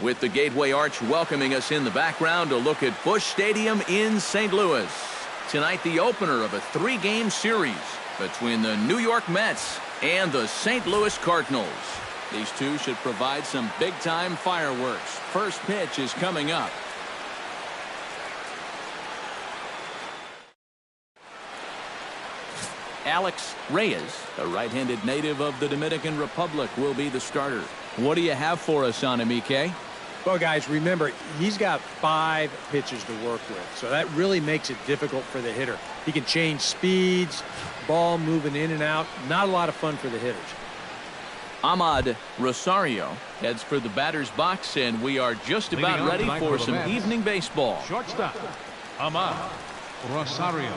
With the Gateway Arch welcoming us in the background, a look at Busch Stadium in St. Louis. Tonight, the opener of a 3-game series between the New York Mets and the St. Louis Cardinals. These two should provide some big-time fireworks. First pitch is coming up. Alex Reyes, a right-handed native of the Dominican Republic, will be the starter. What do you have for us on him, EK? Well, guys, remember, he's got 5 pitches to work with, so that really makes it difficult for the hitter. He can change speeds, ball moving in and out. Not a lot of fun for the hitters. Ahmad Rosario heads for the batter's box, and we are just about ready for some evening baseball. Shortstop, Ahmad Rosario.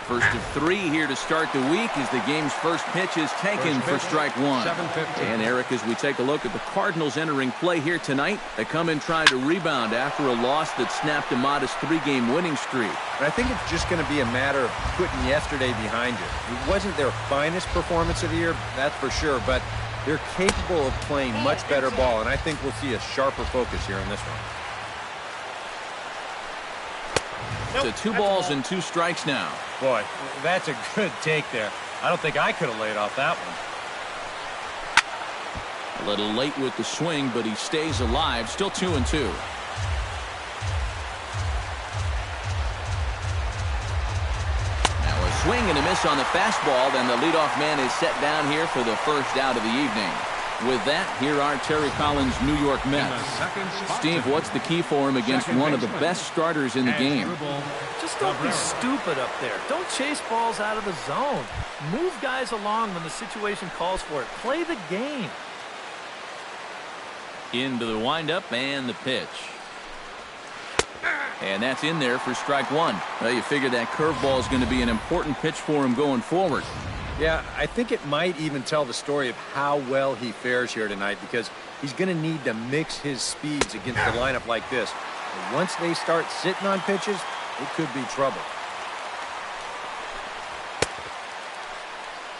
First of 3 here to start the week as the game's first pitch is taken for strike 1. And Eric, as we take a look at the Cardinals entering play here tonight, they come in trying to rebound after a loss that snapped a modest 3-game winning streak. I think it's just going to be a matter of putting yesterday behind you. It wasn't their finest performance of the year, that's for sure, but they're capable of playing much better ball, and I think we'll see a sharper focus here in this one. So 2 balls and 2 strikes now. Boy, that's a good take there. I don't think I could have laid off that one. A little late with the swing, but he stays alive. Still 2-2. Now a swing and a miss on the fastball. Then the leadoff man is set down here for the first out of the evening. With that, here are Terry Collins' New York Mets. Steve, what's the key for him against one of the best starters in the game? Just don't be stupid up there. Don't chase balls out of the zone. Move guys along when the situation calls for it. Play the game. Into the windup and the pitch. And that's in there for strike 1. Well, you figure that curveball is going to be an important pitch for him going forward. Yeah, I think it might even tell the story of how well he fares here tonight, because he's going to need to mix his speeds against a lineup like this. And once they start sitting on pitches, it could be trouble.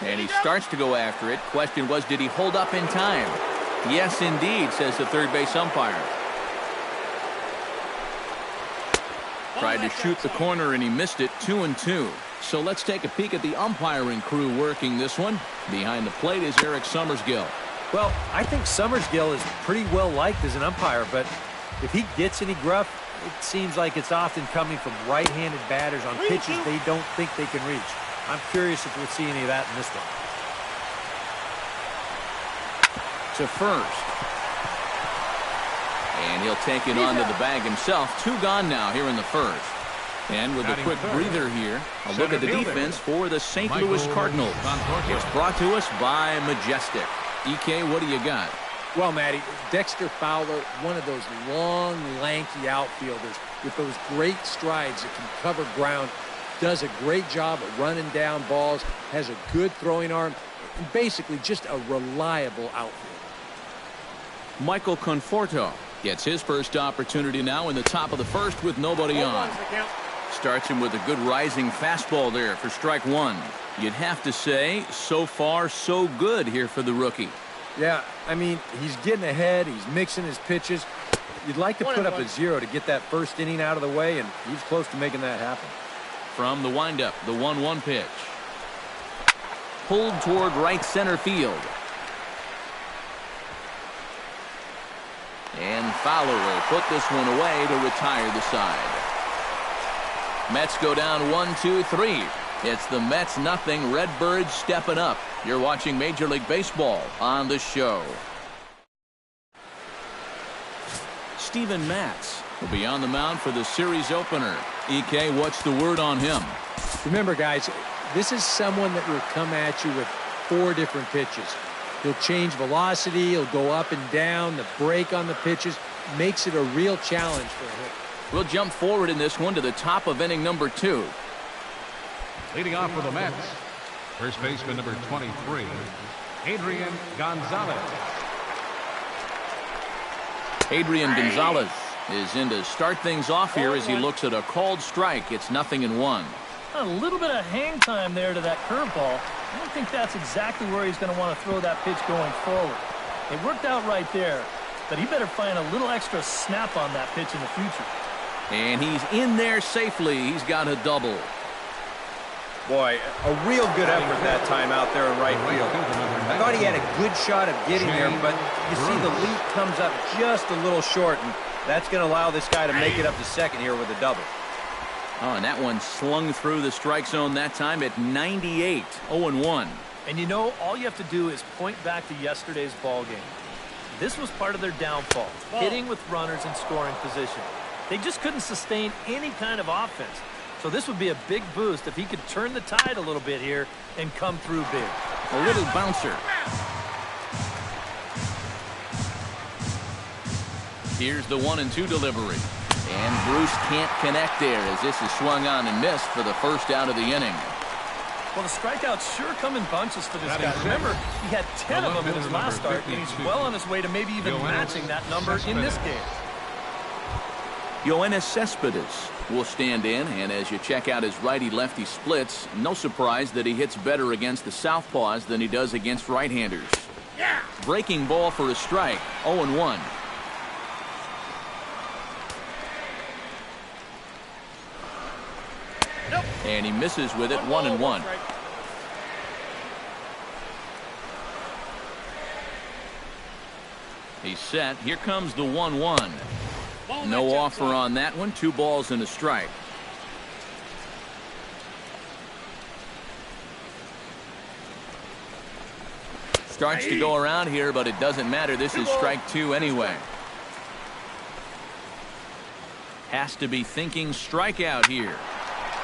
And he starts to go after it. Question was, did he hold up in time? Yes, indeed, says the third base umpire. Tried to shoot the corner and he missed it. 2-2. So let's take a peek at the umpiring crew working this one. Behind the plate is Eric Summersgill. Well, I think Summersgill is pretty well liked as an umpire, but if he gets any gruff, it seems like it's often coming from right-handed batters on pitches they don't think they can reach. I'm curious if we'll see any of that in this one. To first. And he'll take it onto the bag himself. 2 gone now here in the first. And with a quick breather here, a look at the defense for the St. Louis Cardinals. It's brought to us by Majestic. EK, what do you got? Well, Matty, Dexter Fowler, one of those long, lanky outfielders with those great strides that can cover ground, does a great job of running down balls, has a good throwing arm, and basically just a reliable outfielder. Michael Conforto gets his first opportunity now in the top of the first with nobody on. Starts him with a good rising fastball there for strike 1. You'd have to say, so far, so good here for the rookie. Yeah, I mean, he's getting ahead. He's mixing his pitches. You'd like to put up a 0 to get that first inning out of the way, and he's close to making that happen. From the windup, the 1-1 pitch. Pulled toward right center field. And Fowler will put this one away to retire the side. Mets go down 1-2-3. It's the Mets nothing, Redbirds stepping up. You're watching Major League Baseball on the show. Steven Matz will be on the mound for the series opener. EK, what's the word on him? Remember, guys, this is someone that will come at you with 4 different pitches. He'll change velocity, he'll go up and down, the break on the pitches makes it a real challenge for a hitter. We'll jump forward in this one to the top of inning number 2. Leading off for the Mets, first baseman number 23, Adrian Gonzalez. Adrian Gonzalez is in to start things off here as he looks at a called strike. It's 0-1. A little bit of hang time there to that curveball. I don't think that's exactly where he's going to want to throw that pitch going forward. It worked out right there, but he better find a little extra snap on that pitch in the future. And he's in there safely. He's got a double. Boy, a real good effort that time out there in right field. I thought he had a good shot of getting there, but you see the leap comes up just a little short, and that's going to allow this guy to make it up to second here with a double. Oh, and that one slung through the strike zone that time at 98, 0-1. And you know, all you have to do is point back to yesterday's ball game. This was part of their downfall, hitting with runners in scoring position. They just couldn't sustain any kind of offense. So this would be a big boost if he could turn the tide a little bit here and come through big. A little bouncer. Here's the 1-2 delivery. And Bruce can't connect there as this is swung on and missed for the first out of the inning. Well, the strikeouts sure come in bunches for this guy. Remember, he had 10 of them in his last start, and he's well on his way to maybe even matching that number in this game. Yoenis Cespedes will stand in, and as you check out his righty-lefty splits, no surprise that he hits better against the southpaws than he does against right-handers. Yeah. Breaking ball for a strike, 0-1. Nope. And he misses with it, 1-1. He's set. Here comes the 1-1. No offer on that one. 2 balls and a strike. Starts to go around here, but it doesn't matter. This is strike 2 anyway. Has to be thinking strikeout here.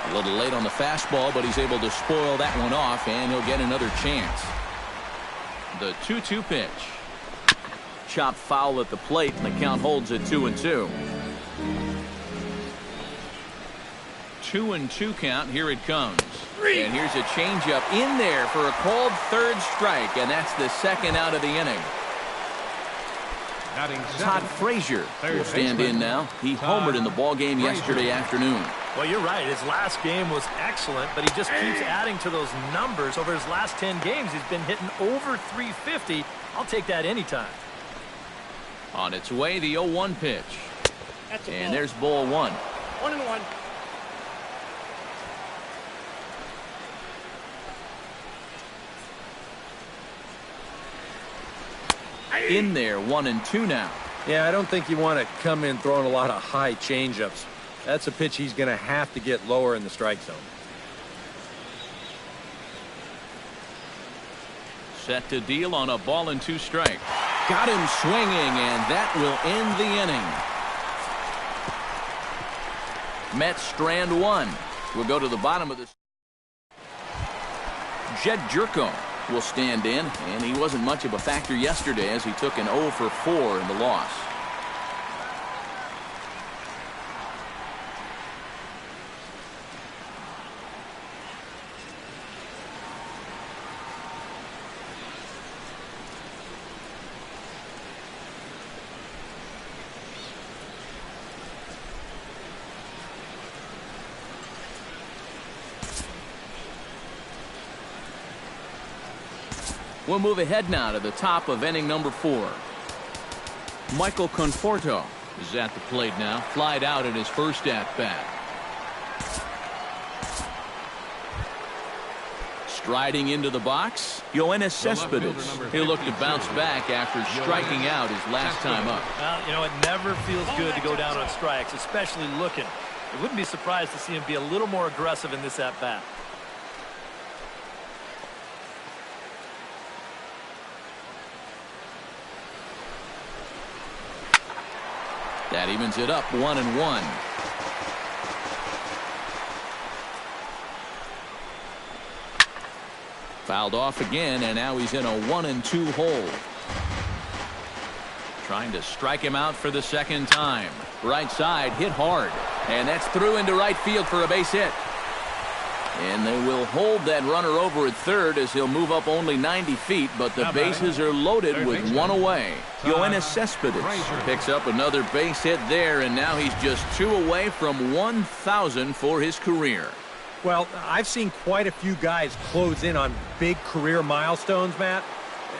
A little late on the fastball, but he's able to spoil that one off, and he'll get another chance. The 2-2 pitch. Chop foul at the plate, and the count holds at 2-2. 2-2 count. Here it comes. And here's a changeup in there for a called third strike, and that's the second out of the inning. Todd Frazier will stand in now. He homered in the ball game yesterday afternoon. Well, you're right. His last game was excellent, but he just keeps adding to those numbers. Over his last 10 games, he's been hitting over 350. I'll take that anytime. On its way, the 0-1 pitch. And there's ball 1. 1-1. In there, 1-2 now. Yeah, I don't think you want to come in throwing a lot of high changeups. That's a pitch he's going to have to get lower in the strike zone. Set to deal on a 1-2 strike. Got him swinging, and that will end the inning. Mets strand 1. We'll go to the bottom of this. Jed Jerko will stand in, and he wasn't much of a factor yesterday as he took an 0 for 4 in the loss. We'll move ahead now to the top of inning number 4. Michael Conforto is at the plate now. Flied out in his first at-bat. Striding into the box, Yoenis Cespedes. He'll look to bounce back after striking out his last time up. Well, you know, it never feels good to go down on strikes, especially looking. I wouldn't be surprised to see him be a little more aggressive in this at-bat. That evens it up, 1-1. Fouled off again, and now he's in a 1-2 hole. Trying to strike him out for the second time. Right side, hit hard. And that's through into right field for a base hit. And they will hold that runner over at third as he'll move up only 90 feet, but the bases are loaded with one away. Yoenis Cespedes picks up another base hit there, and now he's just 2 away from 1,000 for his career. Well, I've seen quite a few guys close in on big career milestones, Matt.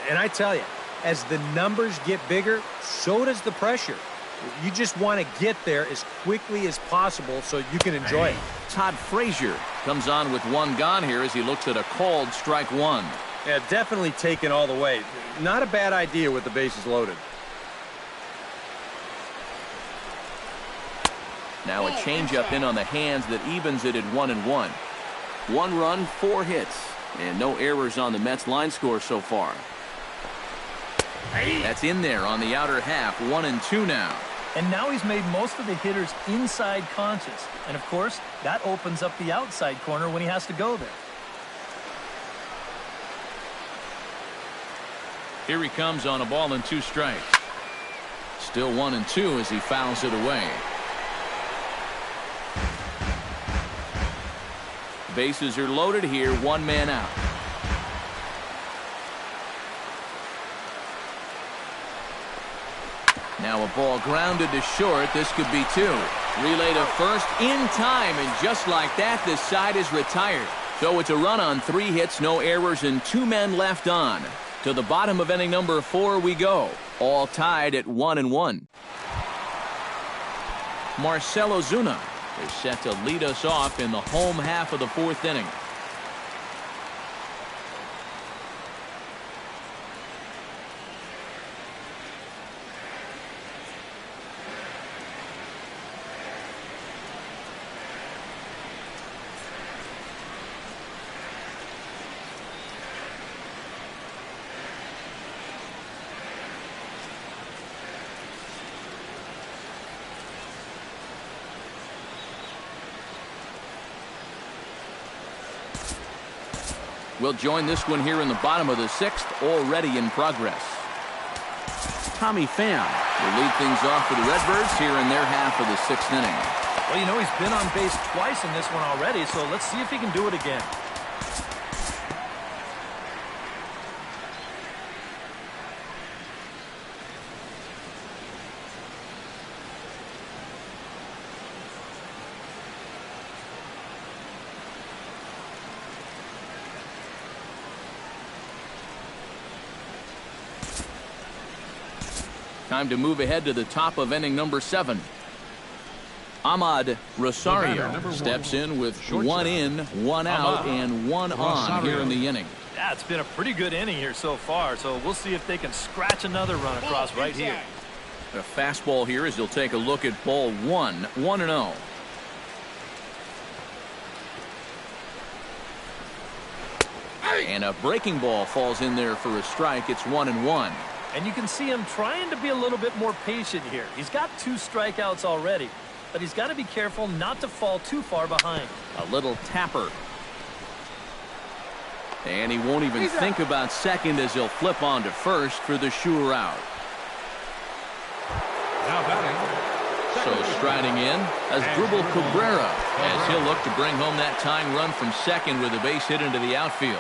And I tell you, as the numbers get bigger, so does the pressure. You just want to get there as quickly as possible so you can enjoy it. Todd Frazier comes on with one gone here as he looks at a called strike one. Yeah, definitely taken all the way. Not a bad idea with the bases loaded. Now a changeup in on the hands that evens it at 1-1. 1 run, 4 hits, and no errors on the Mets line score so far. That's in there on the outer half, 1-2 now. And now he's made most of the hitters inside conscious. And, of course, that opens up the outside corner when he has to go there. Here he comes on a ball and 2 strikes. Still 1-2 as he fouls it away. Bases are loaded here, 1 man out. Now a ball grounded to short. This could be 2. Relay to first in time, and just like that, the side is retired. So it's a run on 3 hits, no errors, and 2 men left on. To the bottom of inning number 4 we go, all tied at 1-1. Marcell Ozuna is set to lead us off in the home half of the 4th inning. We'll join this one here in the bottom of the 6th, already in progress. Tommy Pham will lead things off for the Redbirds here in their half of the 6th inning. Well, you know, he's been on base twice in this one already, so let's see if he can do it again. Time to move ahead to the top of inning number 7. Ahmad Rosario steps in with 1 in, 1 out, and 1 on here in the inning. Yeah, it's been a pretty good inning here so far, so we'll see if they can scratch another run across right here. A fastball here as you'll take a look at ball 1, 1-0. And a breaking ball falls in there for a strike. It's 1-1. And you can see him trying to be a little bit more patient here. He's got 2 strikeouts already, but he's got to be careful not to fall too far behind. A little tapper. And he won't even think about second as he'll flip on to first for the sure out. Now batting. So striding in Asdrubal Cabrera as he'll look to bring home that tying run from second with a base hit into the outfield.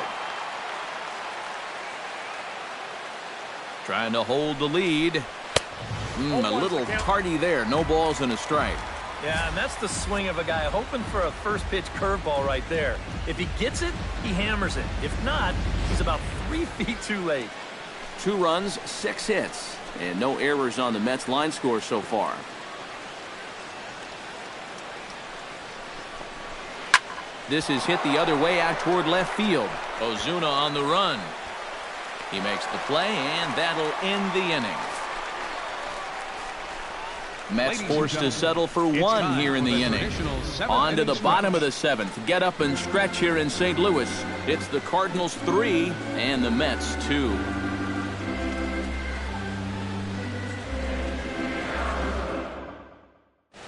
Trying to hold the lead. A little party there. No balls and a strike. Yeah, and that's the swing of a guy hoping for a first pitch curveball right there. If he gets it, he hammers it. If not, he's about 3 feet too late. 2 runs, 6 hits, and no errors on the Mets line score so far. This is hit the other way out toward left field. Ozuna on the run. He makes the play, and that'll end the inning. Mets forced to settle for 1 here in the inning. On to the bottom of the 7th. Get up and stretch here in St. Louis. It's the Cardinals 3 and the Mets 2.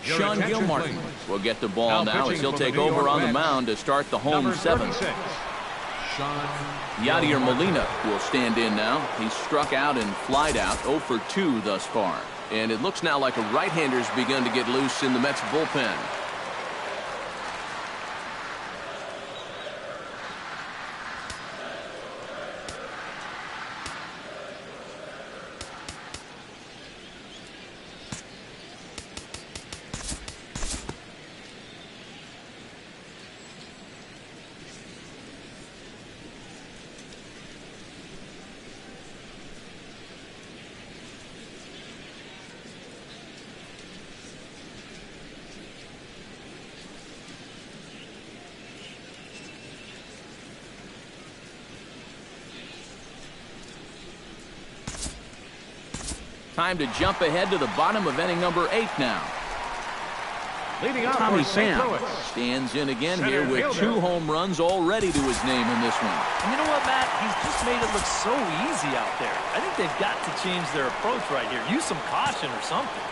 Sean Gilmartin will get the ball now as he'll take over on the mound to start the home 7th. Yadier Molina will stand in now. He's struck out and flied out 0 for 2 thus far. And it looks now like a right-hander's begun to get loose in the Mets bullpen. Time to jump ahead to the bottom of inning number 8 now. Leading off Tommy for St. Pham Louis. stands in again Center here with fielder. 2 home runs already to his name in this one. And you know what, Matt? He's just made it look so easy out there. I think they've got to change their approach right here. Use some caution or something.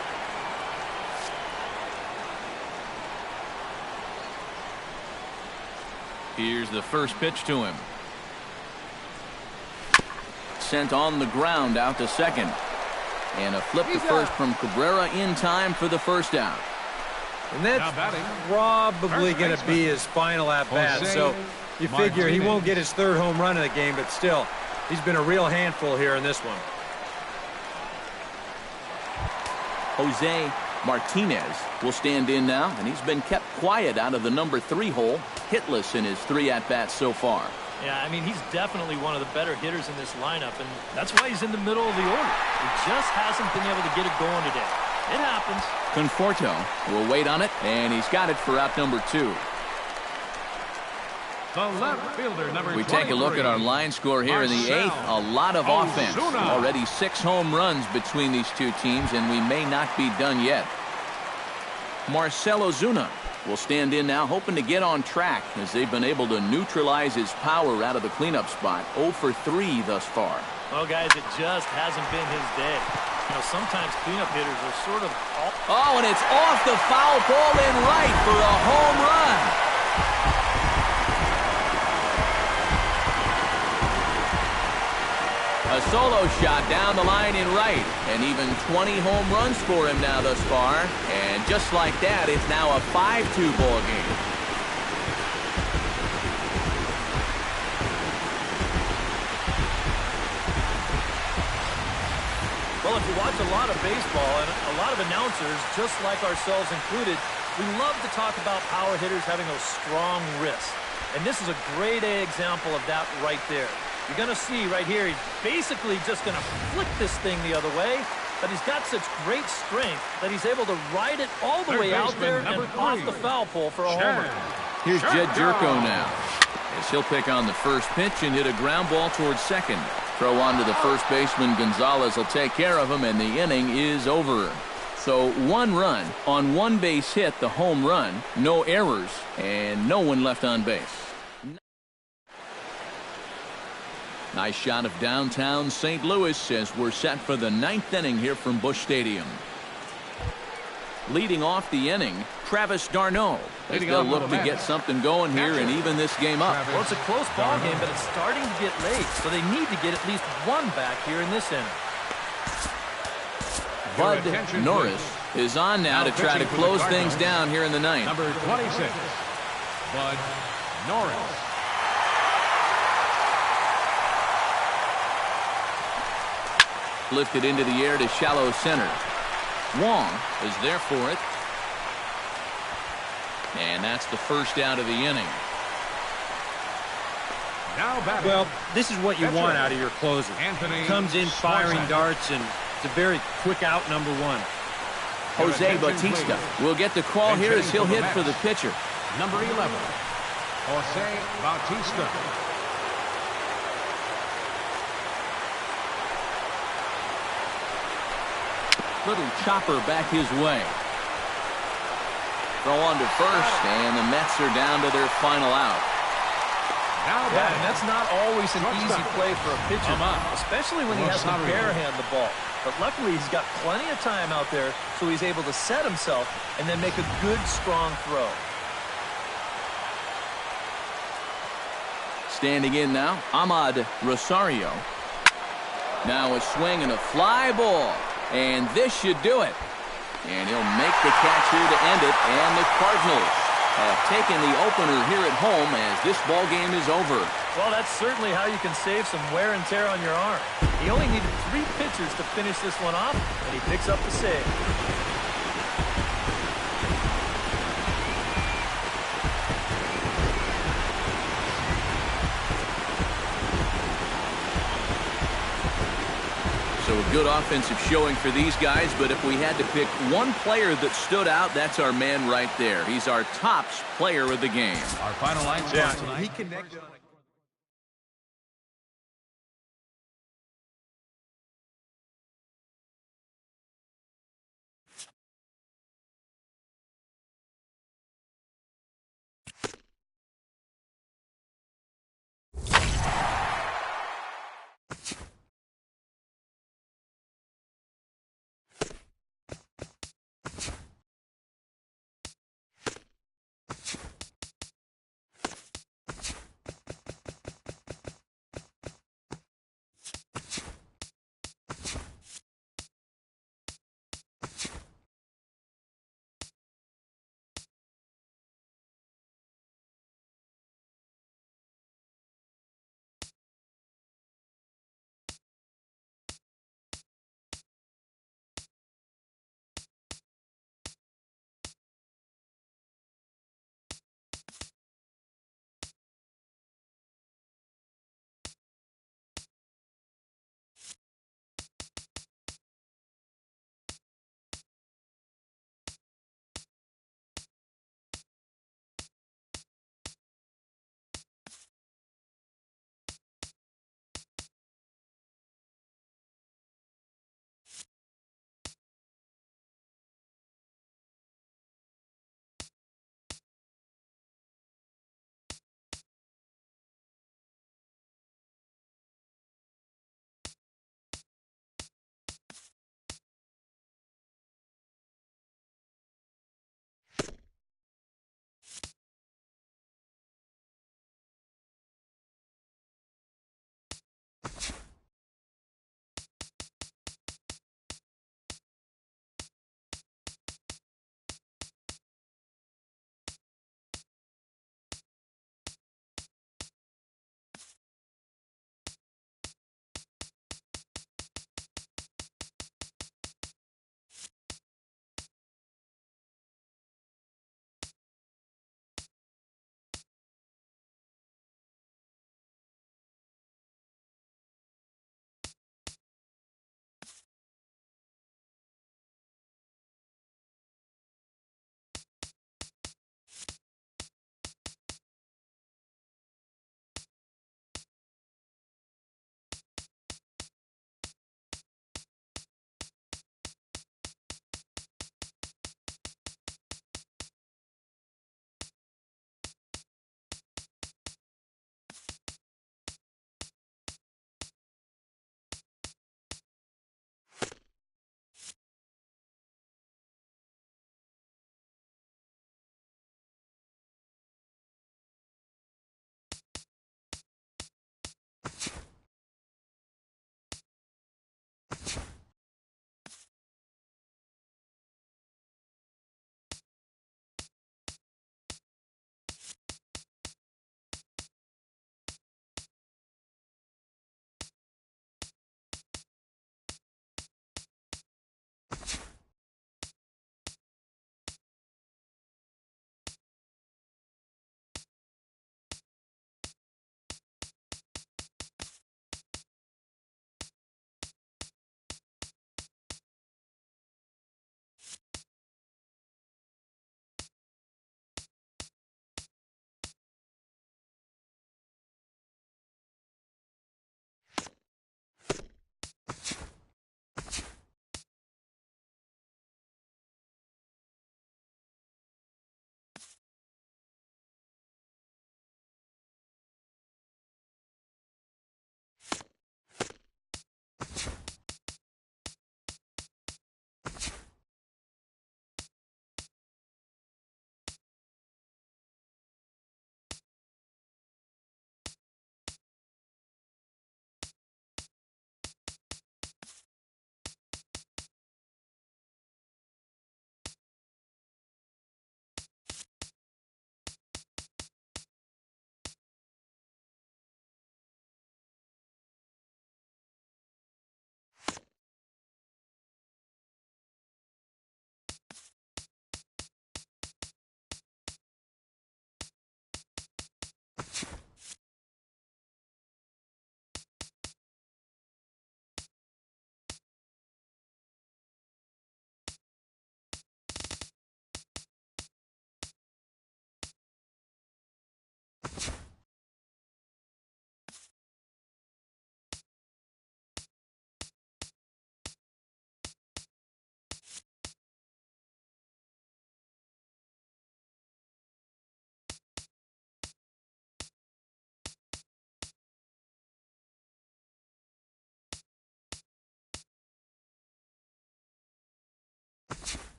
Here's the first pitch to him. Sent on the ground out to second. And a flip to first from Cabrera in time for the first out. And that's probably going to be his final at-bat. So you figure he won't get his 3rd home run of the game, but still, he's been a real handful here in this one. Jose Martinez will stand in now, and he's been kept quiet out of the number 3 hole, hitless in his 3 at-bats so far. Yeah, I mean, he's definitely one of the better hitters in this lineup, and that's why he's in the middle of the order. He just hasn't been able to get it going today. It happens. Conforto will wait on it, and he's got it for out number 2. The left fielder, number We take a look at our line score here in the 8th. A lot of offense. Already 6 home runs between these 2 teams, and we may not be done yet. Marcell Ozuna will stand in now, hoping to get on track as they've been able to neutralize his power out of the cleanup spot. 0 for 3 thus far. Well, guys, it just hasn't been his day. You know, sometimes cleanup hitters are sort of... Oh, and it's off the foul pole in right for a home run. A solo shot down the line in right, and even 20 home runs for him now thus far. And just like that, it's now a 5-2 ball game. Well, if you watch a lot of baseball, and a lot of announcers, just like ourselves included, we love to talk about power hitters having those strong wrists. And this is a grade A example of that right there. You're going to see right here, he's basically just going to flick this thing the other way, but he's got such great strength that he's able to ride it all the way out there and off the foul pole for a homer. Here's Jed Jerko now, as he'll pick on the first pitch and hit a ground ball towards second. Throw on to the first baseman. Gonzalez will take care of him, and the inning is over. So 1 run on 1 base hit, the home run, no errors, and no one left on base. Nice shot of downtown St. Louis as we're set for the 9th inning here from Busch Stadium. Leading off the inning, Travis d'Arnaud. They'll look to get something going here and even this game up. Well, it's a close ball game, but it's starting to get late, so they need to get at least 1 back here in this inning. Bud Norris is on now to try to close things down here in the 9th. Number 26, Bud Norris. Lifted into the air to shallow center. Wong is there for it. And that's the first out of the inning. Now batting. Well, this is what you want out of your closer. Anthony Comes in firing darts, and it's a very quick out number 1. Jose Bautista will get the call here as he'll hit for the pitcher. Number 11, Jose Bautista. Little chopper back his way. Throw on to first, and the Mets are down to their final out. Yeah, and that's not always an easy play for a pitcher, especially when he has to barehand the ball. But luckily, he's got plenty of time out there, so he's able to set himself and then make a good, strong throw. Standing in now, Ahmad Rosario. Now a swing and a fly ball. And this should do it. And he'll make the catch here to end it. And the Cardinals have taken the opener here at home as this ball game is over. Well, that's certainly how you can save some wear and tear on your arm. He only needed 3 pitchers to finish this one off, and he picks up the save. So a good offensive showing for these guys, but if we had to pick one player that stood out, that's our man right there. He's our tops player of the game. Our final line score tonight. He connected on a